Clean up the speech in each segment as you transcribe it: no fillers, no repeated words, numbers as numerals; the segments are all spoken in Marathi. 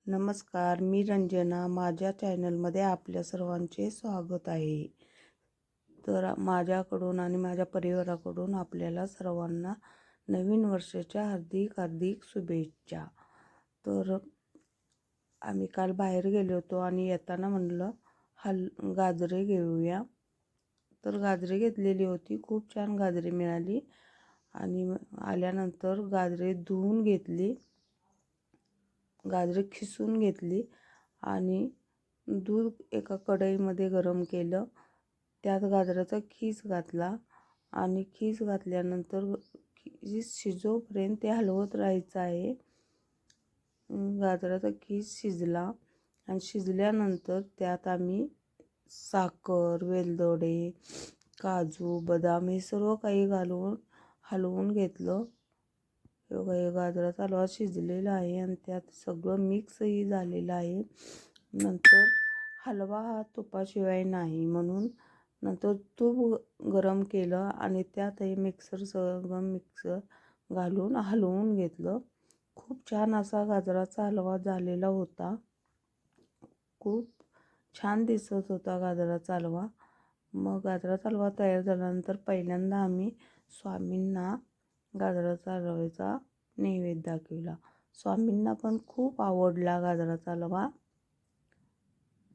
नमस्कार, मी रंजना. माझ्या चॅनलमध्ये आपल्या सर्वांचे स्वागत आहे. तर माझ्याकडून आणि माझ्या परिवाराकडून आपल्याला सर्वांना नवीन वर्षाच्या हार्दिक हार्दिक शुभेच्छा. तर आम्ही काल बाहेर गेलो होतो आणि येताना म्हणलं गाजरे घेऊया. तर गाजरे घेतलेली होती, खूप छान गाजरे मिळाली आणि आल्यानंतर गाजरे धुवून घेतली, गाजरे खिसून घेतली आणि दूध एका कढईमध्ये गरम केलं. त्यात गाजराचा खीस घातला आणि खीस घातल्यानंतर खीस शिजोपर्यंत ते हलवत राहायचं आहे. गाजराचा खीस शिजला आणि शिजल्यानंतर त्यात आम्ही साखर, वेलदोडे, काजू, बदाम हे सर्व काही घालून हलवून घेतलं. हे गाजराचा हलवा शिजलेला आहे आणि त्यात सगळं मिक्सही झालेलं आहे. नंतर हलवा हा तुपाशिवाय नाही, म्हणून नंतर तूप गरम केलं आणि त्यातही सगळं मिक्सर घालून हलवून घेतलं. खूप छान असा गाजराचा हलवा झालेला होता. खूप छान दिसत होता गाजराचा हलवा. मग गाजराचा हलवा तयार झाल्यानंतर पहिल्यांदा आम्ही स्वामींना गाजराचा हलव्याचा नैवेद्य दाखवला. स्वामींना पण खूप आवडला गाजराचा हलवा.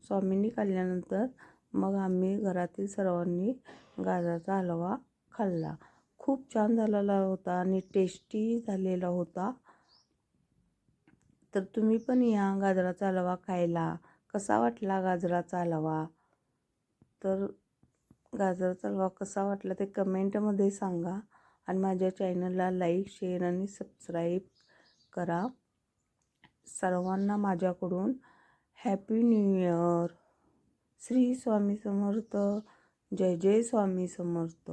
स्वामींनी खाल्ल्यानंतर मग आम्ही घरातील सर्वांनी गाजराचा हलवा खाल्ला. खूप छान झालेला होता आणि टेस्टी झालेला होता. तर तुम्ही पण या गाजराचा हलवा खायला. कसा वाटला गाजराचा हलवा? तर गाजराचा हलवा कसा वाटला ते कमेंटमध्ये सांगा आणि माझ्या चॅनलला लाईक, शेअर आणि सबस्क्राईब करा. सर्वांना माझ्याकडून happy new year. Shri Swami Samarth. जय जय स्वामी समर्थ.